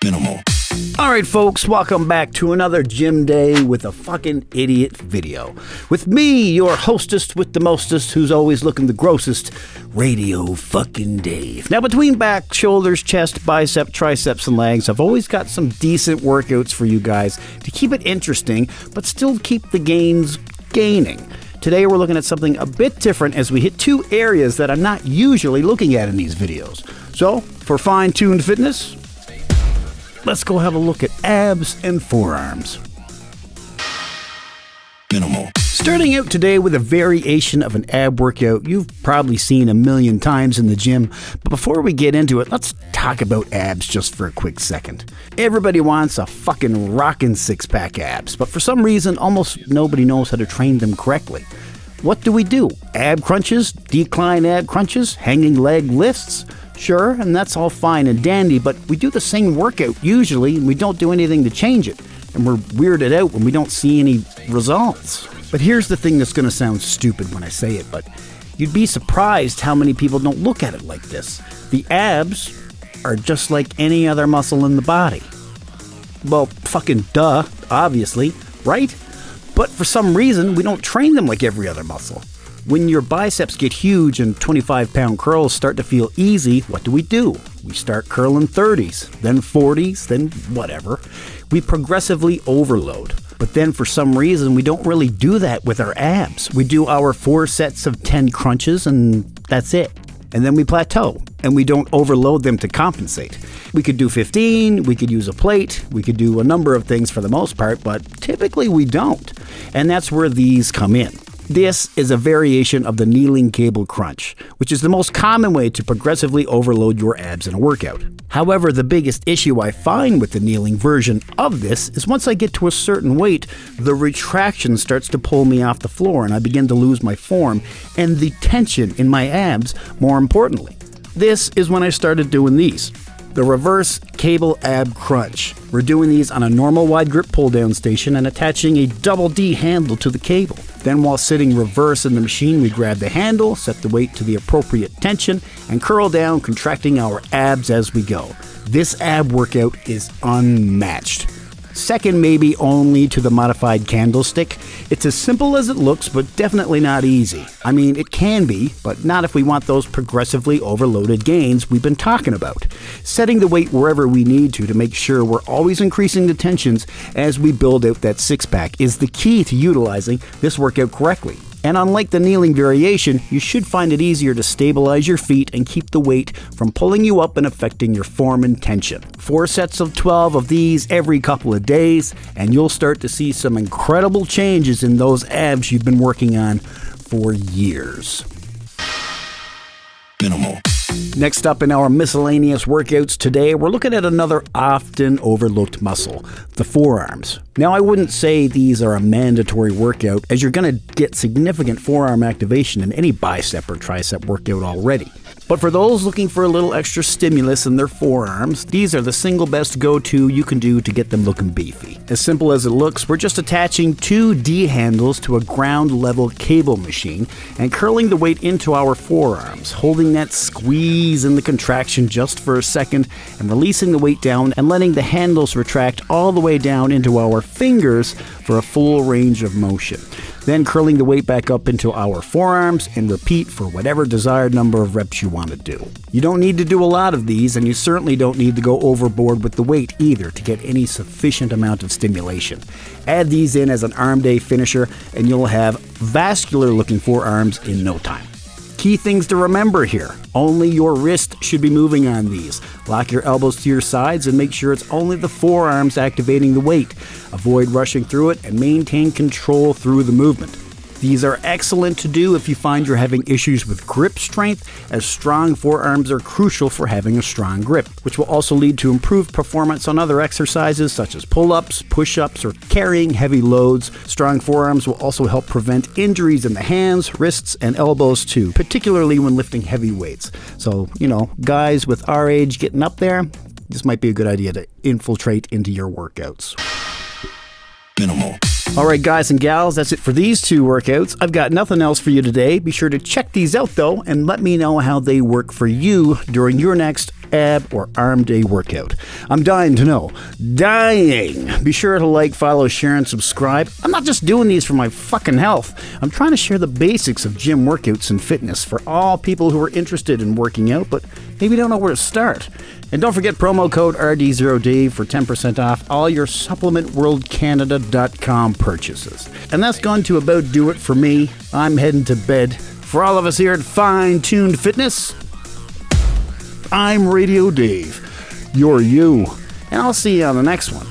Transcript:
Minimal. Alright folks, welcome back to another gym day with a fucking idiot video. With me, your hostess with the mostest, who's always looking the grossest, Radio fucking Dave. Now between back, shoulders, chest, bicep, triceps, and legs, I've always got some decent workouts for you guys to keep it interesting, but still keep the gains gaining. Today we're looking at something a bit different as we hit two areas that I'm not usually looking at in these videos. So, for Fine-Tuned Fitness, let's go have a look at abs and forearms. Minimal. Starting out today with a variation of an ab workout you've probably seen a million times in the gym, but before we get into it, let's talk about abs just for a quick second. Everybody wants a fucking rockin' six-pack abs, but for some reason, almost nobody knows how to train them correctly. What do? Ab crunches, decline ab crunches, hanging leg lifts? Sure, and that's all fine and dandy, but we do the same workout usually, and we don't do anything to change it. And we're weirded out when we don't see any results. But here's the thing that's going to sound stupid when I say it, but you'd be surprised how many people don't look at it like this. The abs are just like any other muscle in the body. Well, fucking duh, obviously, right? But for some reason, we don't train them like every other muscle. When your biceps get huge and 25-pound curls start to feel easy, what do? We start curling 30s, then 40s, then whatever. We progressively overload. But then for some reason, we don't really do that with our abs. We do our 4 sets of 10 crunches and that's it. And then we plateau, and we don't overload them to compensate. We could do 15, we could use a plate, we could do a number of things for the most part, but typically we don't. And that's where these come in. This is a variation of the kneeling cable crunch, which is the most common way to progressively overload your abs in a workout. However, the biggest issue I find with the kneeling version of this is once I get to a certain weight, the retraction starts to pull me off the floor and I begin to lose my form and the tension in my abs, more importantly. This is when I started doing these. The reverse cable ab crunch. We're doing these on a normal wide grip pull down station and attaching a double D handle to the cable. Then while sitting reverse in the machine, we grab the handle, set the weight to the appropriate tension, and curl down, contracting our abs as we go. This ab workout is unmatched. Second maybe only to the modified candlestick. It's as simple as it looks, but definitely not easy. I mean, it can be, but not if we want those progressively overloaded gains we've been talking about. Setting the weight wherever we need to make sure we're always increasing the tensions as we build out that six-pack is the key to utilizing this workout correctly. And unlike the kneeling variation, you should find it easier to stabilize your feet and keep the weight from pulling you up and affecting your form and tension. 4 sets of 12 of these every couple of days, and you'll start to see some incredible changes in those abs you've been working on for years. Minimal. Next up in our miscellaneous workouts today, we're looking at another often overlooked muscle, the forearms. Now, I wouldn't say these are a mandatory workout, as you're going to get significant forearm activation in any bicep or tricep workout already. But for those looking for a little extra stimulus in their forearms, these are the single best go-to you can do to get them looking beefy. As simple as it looks, we're just attaching 2 D handles to a ground-level cable machine and curling the weight into our forearms, holding that squeeze in the contraction just for a second and releasing the weight down and letting the handles retract all the way down into our fingers for a full range of motion. Then curling the weight back up into our forearms and repeat for whatever desired number of reps you want to do. You don't need to do a lot of these, and you certainly don't need to go overboard with the weight either to get any sufficient amount of stimulation. Add these in as an arm day finisher and you'll have vascular looking forearms in no time. Key things to remember here. Only your wrist should be moving on these. Lock your elbows to your sides and make sure it's only the forearms activating the weight. Avoid rushing through it and maintain control through the movement. These are excellent to do if you find you're having issues with grip strength, as strong forearms are crucial for having a strong grip, which will also lead to improved performance on other exercises such as pull-ups, push-ups, or carrying heavy loads. Strong forearms will also help prevent injuries in the hands, wrists, and elbows too, particularly when lifting heavy weights. So, guys with our age getting up there, this might be a good idea to infiltrate into your workouts. Minimal. All right, guys and gals, that's it for these 2 workouts. I've got nothing else for you today. Be sure to check these out, though, and let me know how they work for you during your next ab or arm day workout. I'm dying to know. Dying! Be sure to like, follow, share, and subscribe. I'm not just doing these for my fucking health. I'm trying to share the basics of gym workouts and fitness for all people who are interested in working out, but maybe don't know where to start. And don't forget promo code RD0Dave for 10% off all your supplementworldcanada.com purchases. And that's going to about do it for me. I'm heading to bed. For all of us here at Fine Tuned Fitness, I'm Radio Dave. You're you. And I'll see you on the next one.